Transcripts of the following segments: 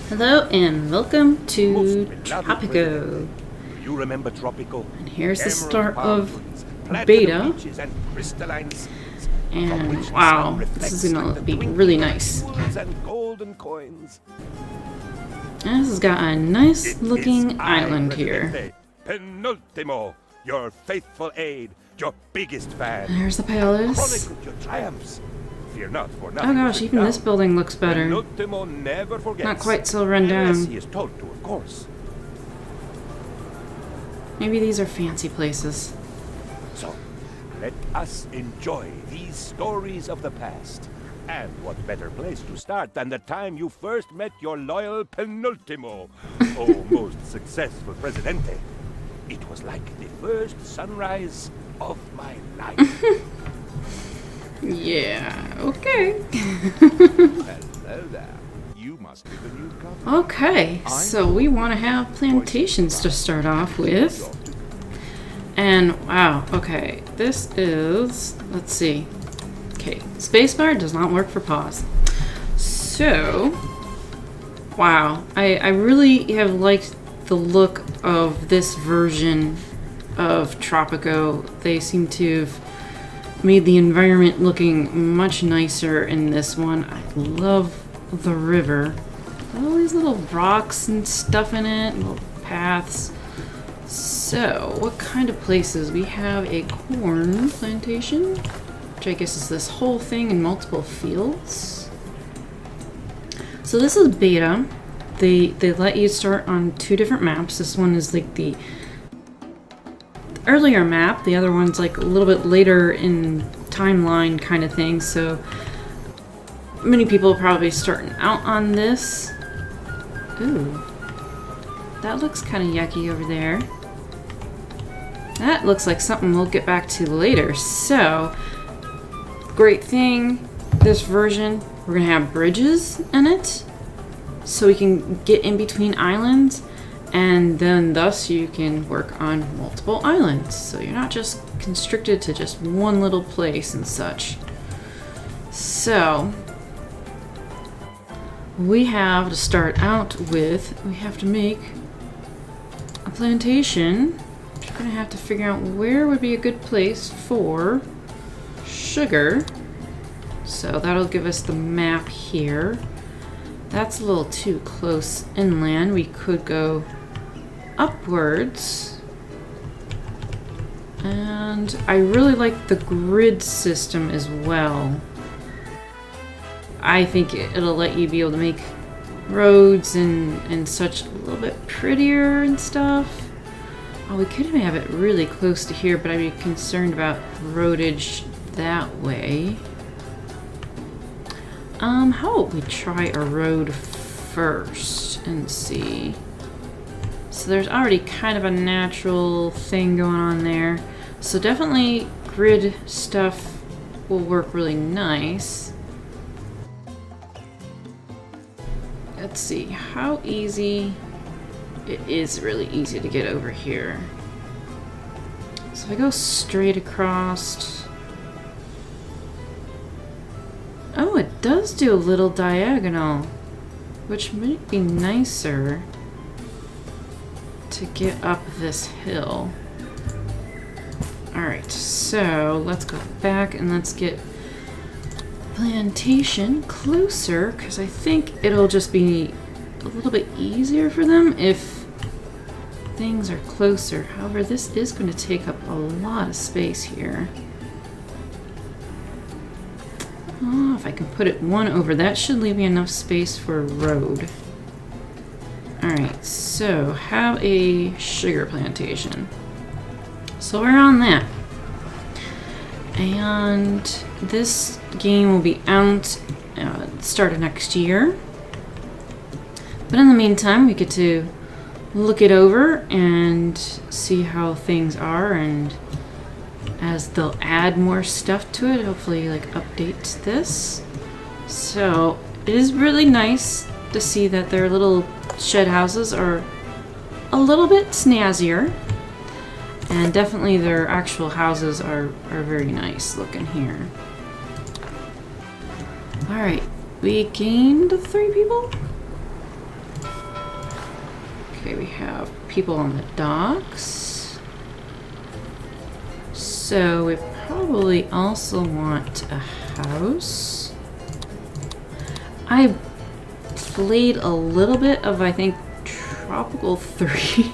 Hello and welcome to Most beloved Tropico. Presidente. Do you remember Tropico? And here's the Emerald start of palms, platinum beta. beaches and crystalline seas, And from which the wow, sun this reflects is gonna like the be twinkling really of nice. jewels and golden coins. And this has got a nice It looking is I, island here. Presidente, Penultimo, your faithful aid, your biggest fan. And there's the palace. Chronicle your triumphs. Fear not, for Oh nothing gosh, is even down. this building looks better. Penultimo never forgets. Not quite so run Unless down. he is told to, of course. Maybe these are fancy places. So, let us enjoy these stories of the past. And what better place to start than the time you first met your loyal Penultimo, oh most successful Presidente. It was like the first sunrise of my life. Yeah, okay. Hello there. You must be the newcomer. Okay, so we want to have plantations to start off with. And wow, okay, this is, let's see. Okay, spacebar does not work for pause. So, wow, I really have liked the look of this version of Tropico. They seem to have made the environment looking much nicer in this one. I love the river. All these little rocks and stuff in it, little paths. So, what kind of places? We have a corn plantation, which I guess is this whole thing in multiple fields. So this is beta. They let you start on 2 different maps. This one is like the earlier map. The other one's like a little bit later in timeline kind of thing. So many people are probably starting out on this. Ooh, that looks kind of yucky over there. That looks like something we'll get back to later. So, great thing, this version, we're gonna have bridges in it, so we can get in between islands, and then thus you can work on multiple islands. So you're not just constricted to just one little place and such. So, we have to start out with, we have to make a plantation. We're gonna have to figure out where would be a good place for sugar. So that'll give us the map here. That's a little too close inland. We could go upwards. And I really like the grid system as well. I think it'll let you be able to make roads and such a little bit prettier and stuff. Oh, we could have it really close to here, but I'd be concerned about roadage that way. How about we try a road first and see. So there's already kind of a natural thing going on there. So definitely grid stuff will work really nice. Let's see, how easy... It is really easy to get over here. So if I go straight across... Oh, it does do a little diagonal, which might be nicer to get up this hill. Alright, so let's go back and let's get the plantation closer, because I think it'll just be a little bit easier for them if things are closer. However, this is going to take up a lot of space here. Oh, if I can put it one over, that should leave me enough space for a road. Alright, so have a sugar plantation. So we're on that. And this game will be out start of next year. But in the meantime, we get to look it over and see how things are, and as they'll add more stuff to it, hopefully like update this. So it is really nice to see that their little shed houses are a little bit snazzier, and definitely their actual houses are very nice looking here. Alright, we gained 3 people? Okay, we have people on the docks. So we probably also want a house. I played a little bit of, I think, Tropical 3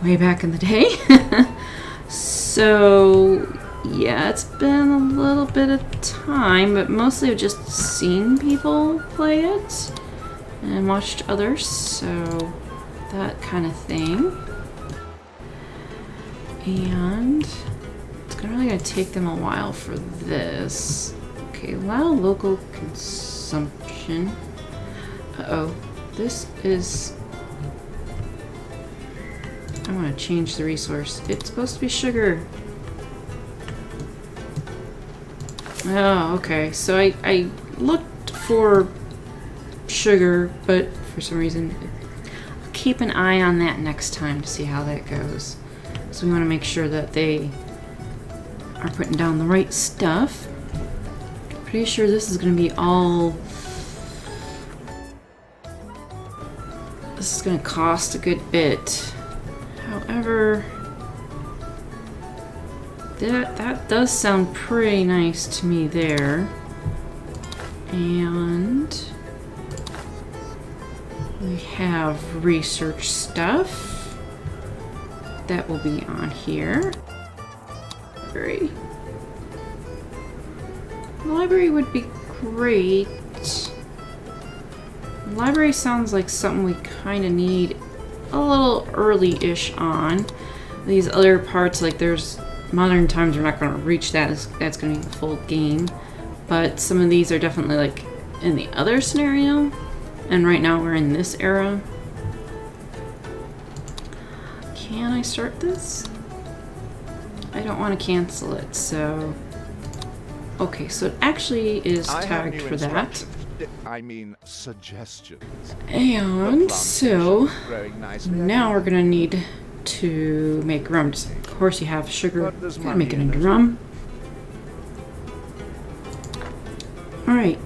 way back in the day. So yeah, it's been a little bit of time, but mostly I've just seen people play it and watched others, so that kind of thing. And it's really gonna take them a while for this. Okay, allow local consumption. Uh-oh, this is... I want to change the resource. It's supposed to be sugar. Oh, okay. So I looked for sugar, but for some reason, I'll keep an eye on that next time to see how that goes. So we want to make sure that they are putting down the right stuff. Pretty sure this is going to be all... This is going to cost a good bit. However, that does sound pretty nice to me there. And we have research stuff that will be on here. The library would be great. The library sounds like something we kind of need a little early-ish on. These other parts, like there's modern times, we're not going to reach that. That's going to be the full game. But some of these are definitely like in the other scenario. And right now we're in this era. Can I start this? I don't want to cancel it, so... Okay, so it actually is tagged for that. I mean, suggestions. And so now we're gonna need to make rum. Of course, you have sugar. Gotta make it into rum. All right.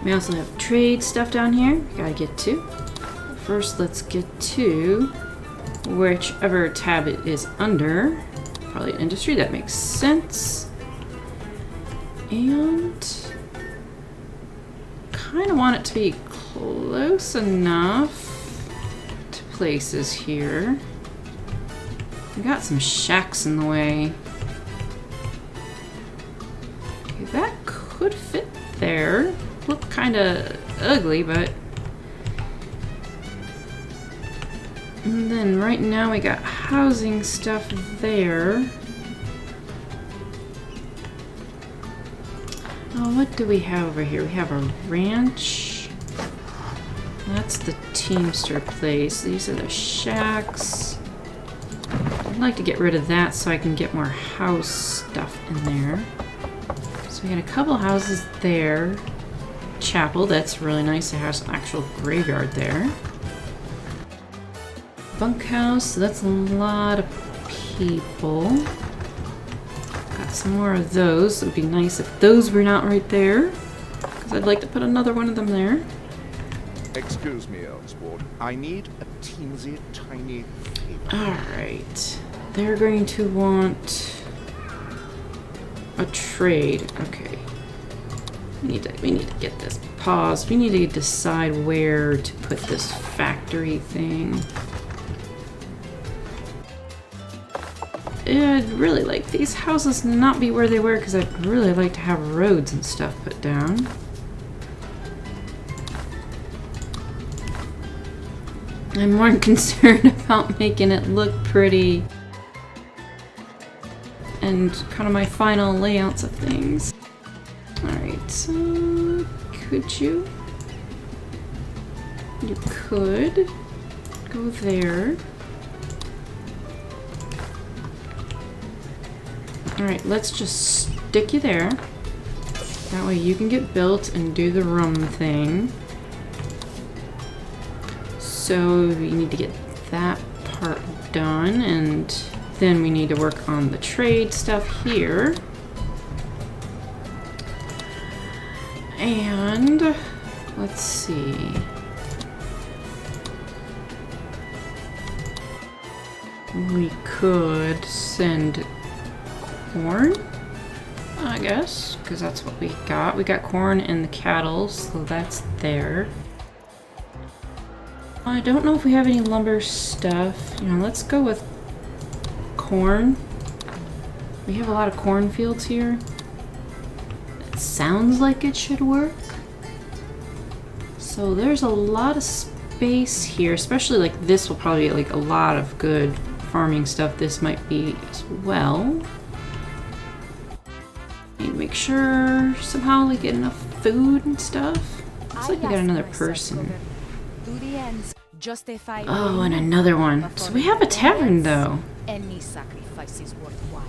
We also have trade stuff down here. We gotta get to. First, let's get to whichever tab it is under. Probably industry. That makes sense. And kind of want it to be close enough to places here. We got some shacks in the way. Okay, that could fit there. Look kind of ugly, but... And then right now we got housing stuff there. Oh, what do we have over here? We have a ranch. That's the Teamster place. These are the shacks. I'd like to get rid of that so I can get more house stuff in there. So we got a couple houses there. Chapel, that's really nice. It has an actual graveyard there. Bunkhouse, so that's a lot of people. Got some more of those. It would be nice if those were not right there, because I'd like to put another one of them there. Excuse me, Ellsworth. I need a teensy tiny favor. Alright. They're going to want a trade. Okay. We need to get this paused. We need to decide where to put this factory thing. I'd really like these houses to not be where they were, because I'd really like to have roads and stuff put down. I'm more concerned about making it look pretty and kind of my final layouts of things. Alright, so could you? You could go there. Alright, let's just stick you there. That way you can get built and do the rum thing. So we need to get that part done, and then we need to work on the trade stuff here. And let's see. we could send corn, I guess, because that's what we got. We got corn and the cattle, so that's there. I don't know if we have any lumber stuff. You know, let's go with corn. We have a lot of cornfields here. It sounds like it should work. So there's a lot of space here, especially like this will probably be like a lot of good farming stuff. This might be as well. Need to make sure somehow we get enough food and stuff. Looks like we got another person. Oh, and another one. So we have a tavern though. Any sacrifice is worthwhile.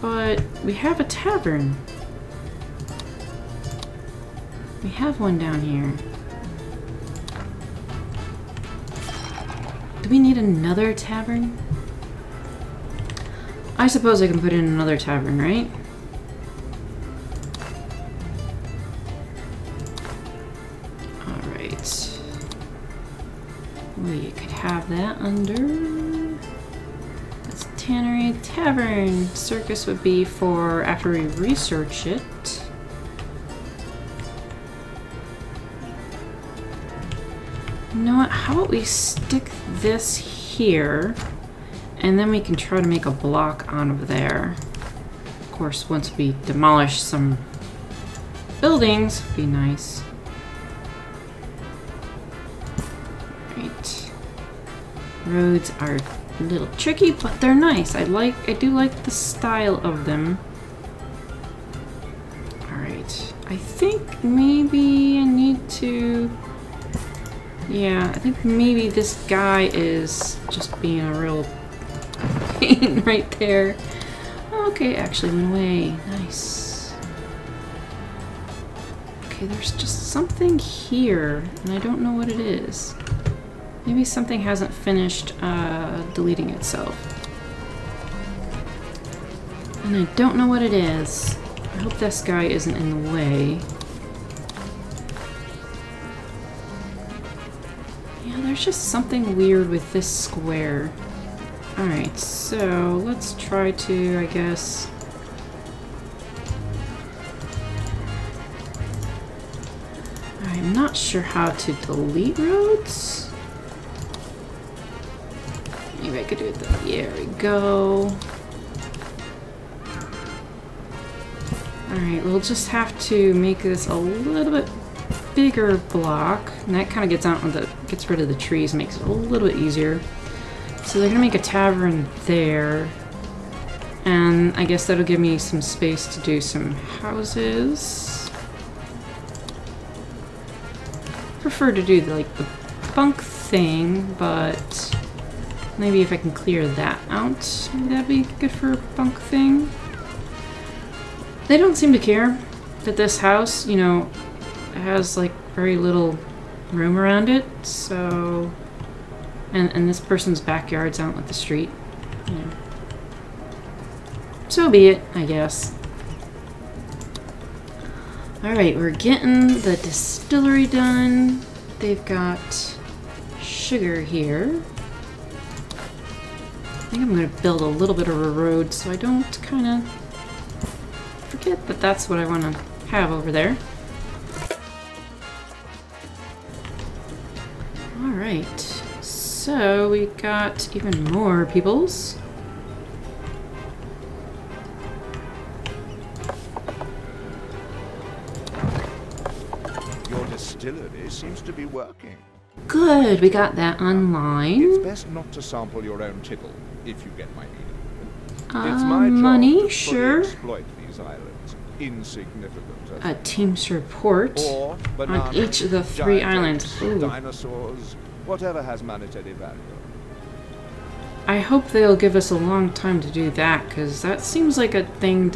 But we have a tavern. We have one down here. Do we need another tavern? I suppose I can put in another tavern, right? Alright. We could have that under... That's Tannery Tavern. Circus would be for after we research it. You know what? How about we stick this here, and then we can try to make a block out of there. Of course, once we demolish some buildings, would be nice. Right. Roads are a little tricky, but they're nice. I do like the style of them. All right. I think maybe I need to. Yeah, I think maybe this guy is just being a real pain right there. Okay, actually went away. Nice. Okay, there's just something here, and I don't know what it is. Maybe something hasn't finished deleting itself. And I don't know what it is. I hope this guy isn't in the way. There's just something weird with this square. Alright, so let's try to, I guess... I'm not sure how to delete roads. Maybe I could do it there. There we go. Alright, we'll just have to make this a little bit bigger block, and that kind of gets rid of the trees, makes it a little bit easier. So they're gonna make a tavern there, and I guess that'll give me some space to do some houses. Prefer to do the bunk thing, but maybe if I can clear that out, maybe that'd be good for a bunk thing. They don't seem to care that this house, you know, has like very little room around it, so and this person's backyard's out with the street. Yeah. So be it, I guess. Alright, we're getting the distillery done. They've got sugar here. I think I'm going to build a little bit of a road so I don't kind of forget that that's what I want to have over there. Alright, so we got even more peoples. Your distillery seems to be working. Good, we got that online. It's best not to sample your own tipple, if you get my meaning. It's my job Money, to sure. fully exploit these islands, insignificant as A team's report or on bananas, each of the 3 giant islands. apes, Ooh. dinosaurs, whatever has monetary value. I hope they'll give us a long time to do that, because that seems like a thing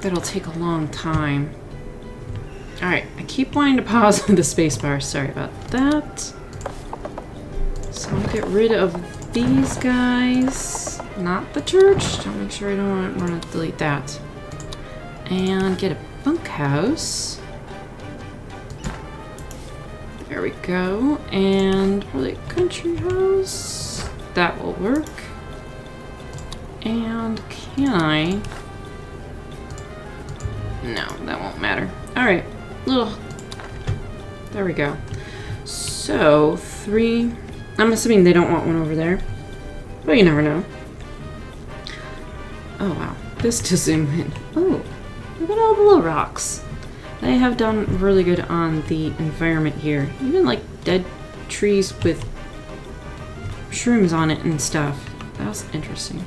that'll take a long time. Alright, I keep wanting to pause the spacebar. Sorry about that. So I'll get rid of these guys. Not the church. Don't make sure I don't want to delete that. And get a bunkhouse. There we go. And probably a country house. That will work. And can I? No, that won't matter. Alright. Little. There we go. So, 3. I'm assuming they don't want one over there. But you never know. Oh, wow. This to zoom in. Oh, look at all the little rocks. They have done really good on the environment here. Even like dead trees with shrooms on it and stuff. That was interesting.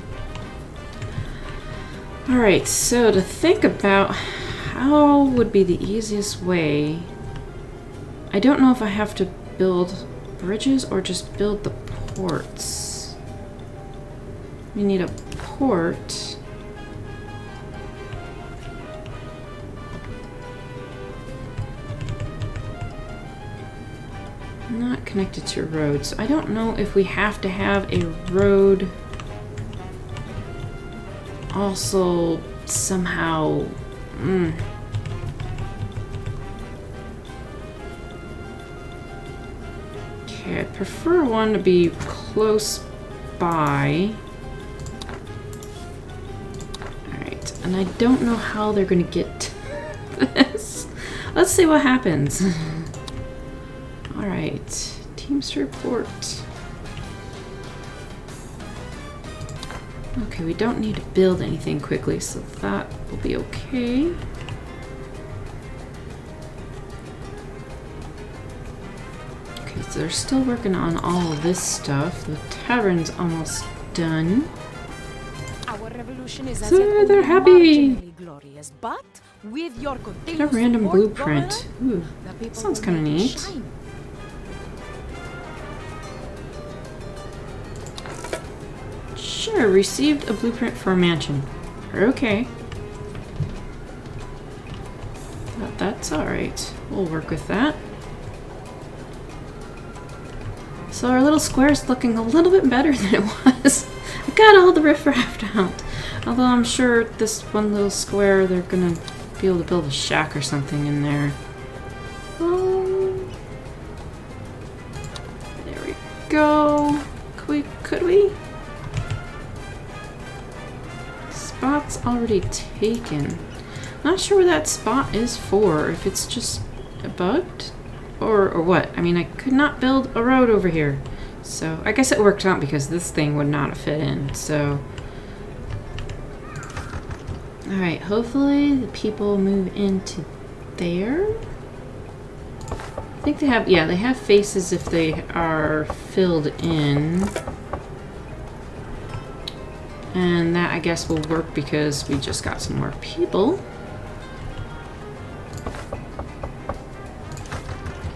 Alright, so to think about how would be the easiest way. I don't know if I have to build bridges or just build the ports. We need a port. Not connected to roads. I don't know if we have to have a road also somehow. Okay, I prefer one to be close by. Alright, and I don't know how they're gonna get this. Let's see what happens. Alright, Teamster Port. Okay, we don't need to build anything quickly, so that will be okay. Okay, so they're still working on all of this stuff. The tavern's almost done. Our revolution is So they're happy. glorious, but with your Get a random support, blueprint. Governor, Ooh, the people sounds will kind of make it neat. shine. Sure, received a blueprint for a mansion. Okay. But that's alright. We'll work with that. So our little square's looking a little bit better than it was. I got all the riffraff out. Although I'm sure this one little square, they're gonna be able to build a shack or something in there. There we go. Could we? Spot's already taken. Not sure where that spot is for. If it's just bugged or what. I mean, I could not build a road over here. So I guess it worked out because this thing would not have fit in. So alright, hopefully the people move into there. I think they have, yeah, they have faces if they are filled in. And that, I guess, will work because we just got some more people.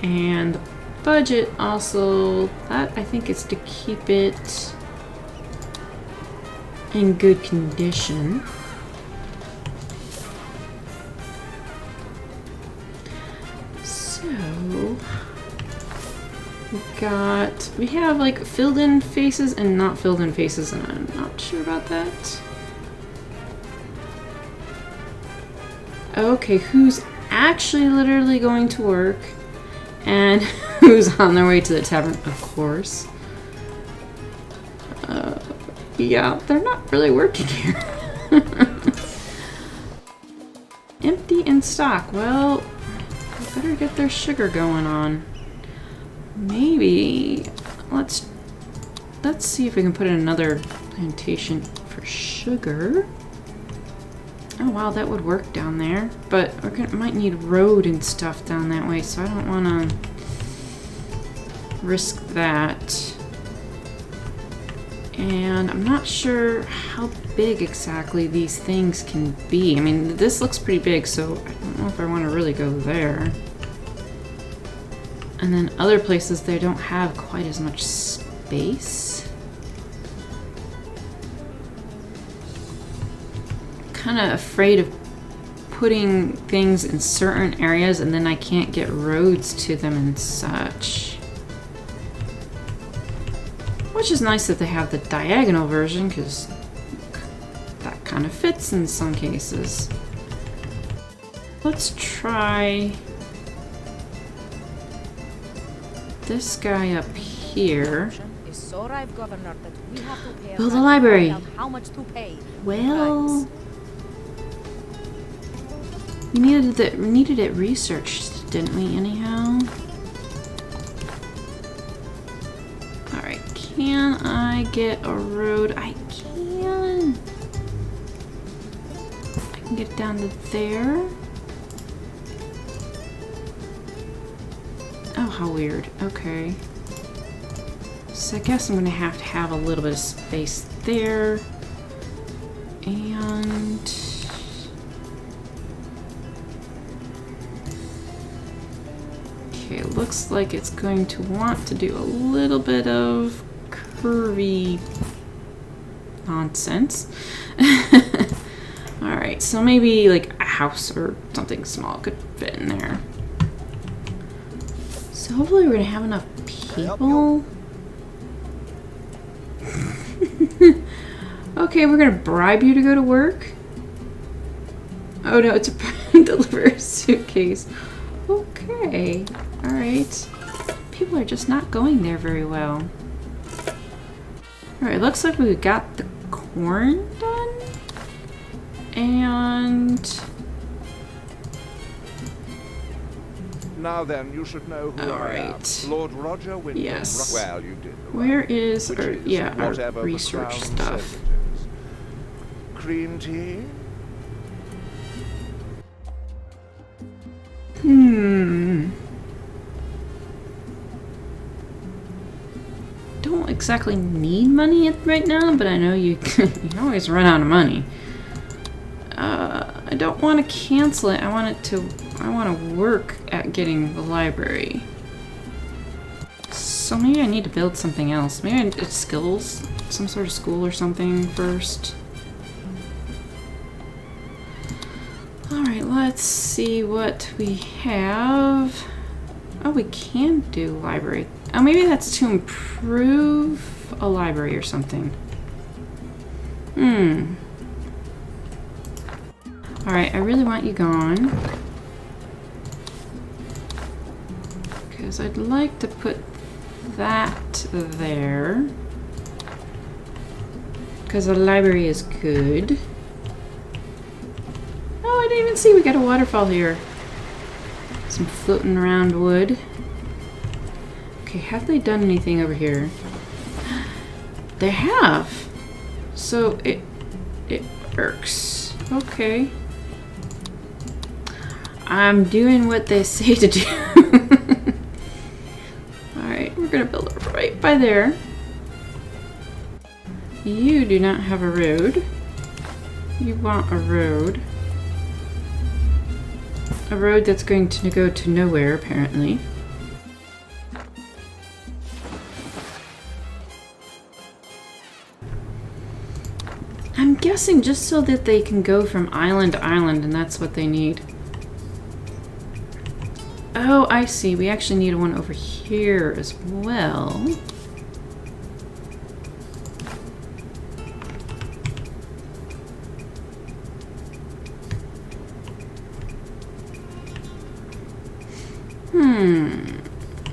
And the budget also, that I think is to keep it in good condition. So, we have like filled in faces and not filled in faces, and I'm not sure about that. Okay, who's actually literally going to work and who's on their way to the tavern, of course. Yeah, they're not really working here. Empty in stock. Well, they better get their sugar going on. Maybe let's see if we can put in another plantation for sugar. Oh wow, that would work down there, but might need road and stuff down that way, so I don't want to risk that. And I'm not sure how big exactly these things can be. I mean, this looks pretty big, so I don't know if I want to really go there. And then other places, they don't have quite as much space. Kind of afraid of putting things in certain areas and then I can't get roads to them and such. Which is nice that they have the diagonal version, because that kind of fits in some cases. Let's try this guy up here. Is so right, Governor, that we have to pay Build a library. how much to pay. Well, we needed it researched, didn't we? Anyhow. All right. Can I get a road? I can. I can get down to there. Oh, how weird. Okay. So I guess I'm gonna have to have a little bit of space there. And okay, looks like it's going to want to do a little bit of curvy nonsense. Alright, so maybe like a house or something small could fit in there. So hopefully we're gonna have enough people. Okay, we're gonna bribe you to go to work. Oh no, it's a deliver a suitcase. Okay, alright. People are just not going there very well. Alright, looks like we got the corn done. And Now then, you should know who All I right. am. Lord Roger Wyndham. Yes. Well, you did the where right, is which our, is yeah, our whatever the research Crown stuff? says it is. Cream tea? Don't exactly need money right now, but I know you can, you can always run out of money. I don't want to cancel it. I want to work at getting the library. So maybe I need to build something else. Maybe it's skills, some sort of school or something first. Alright, let's see what we have. Oh, we can do library. Oh, maybe that's to improve a library or something. Alright, I really want you gone. Because I'd like to put that there. Because the library is good. Oh, I didn't even see we got a waterfall here. Some floating around wood. Okay, have they done anything over here? They have. So it works. Okay. I'm doing what they say to do. Alright, we're gonna build it right by there. You do not have a road. You want a road. A road that's going to go to nowhere, apparently. I'm guessing just so that they can go from island to island, and that's what they need. Oh, I see. We actually need one over here as well.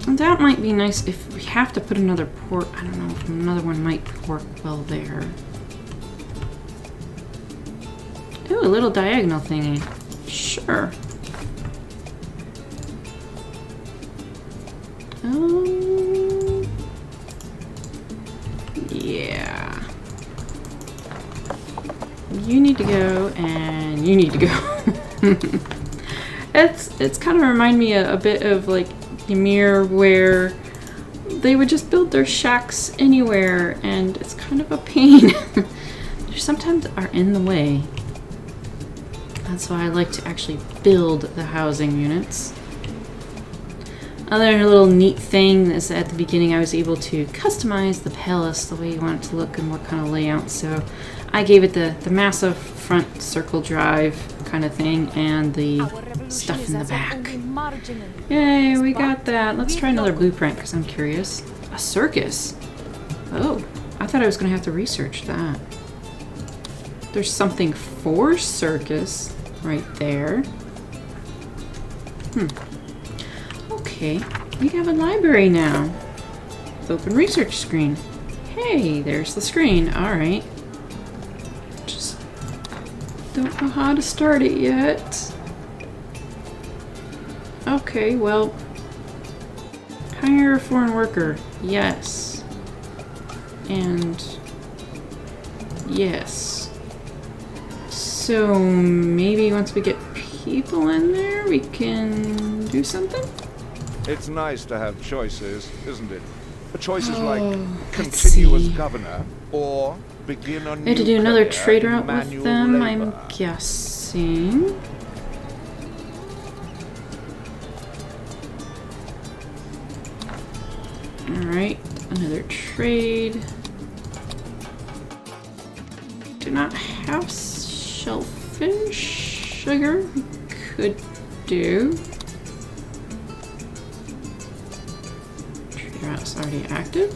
That might be nice if we have to put another port. I don't know if another one might work well there. Ooh, a little diagonal thingy. Sure. Yeah. You need to go, and you need to go. It's kind of remind me a bit of like Ymir, where they would just build their shacks anywhere, and it's kind of a pain. They sometimes are in the way. That's why I like to actually build the housing units. Another little neat thing is that at the beginning I was able to customize the palace the way you want it to look and what kind of layout. So I gave it the massive front circle drive kind of thing and the stuff in the back. Yay, we got that. Let's try another blueprint because I'm curious. A circus? Oh, I thought I was going to have to research that. There's something for circus right there. Okay. We have a library now. Open research screen. Hey, there's the screen. Alright. Just don't know how to start it yet. Okay, well. Hire a foreign worker. Yes. And yes. So maybe once we get people in there, we can do something? It's nice to have choices, isn't it? Choices like let's continue as see. governor or begin a We new had to do another career trade in route with manual them, labor. I'm guessing. Alright, another trade. Do not have shellfish sugar. We could do. Trade route's already active.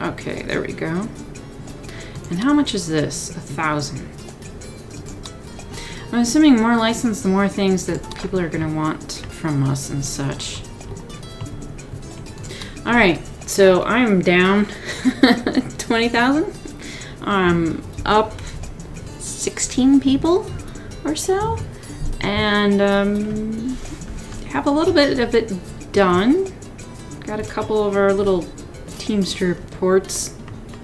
Okay, there we go. And how much is this? 1,000. I'm assuming more license, the more things that people are gonna want from us and such. Alright, so I'm down 20,000. I'm up 16 people or so. And have a little bit of it done. Got a couple of our little Teamster ports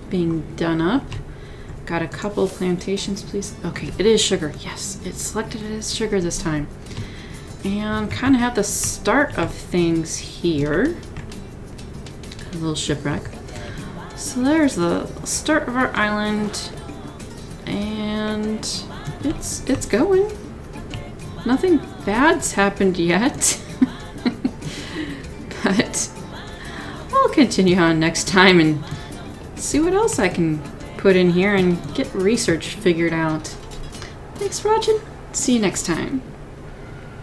being done up. Got a couple of plantations, please. Okay, it is sugar. Yes, it's selected it as sugar this time. And kind of have the start of things here. A little shipwreck. So there's the start of our island. And it's going. Nothing bad's happened yet. But I'll continue on next time and see what else I can put in here and get research figured out. Thanks for watching. See you next time.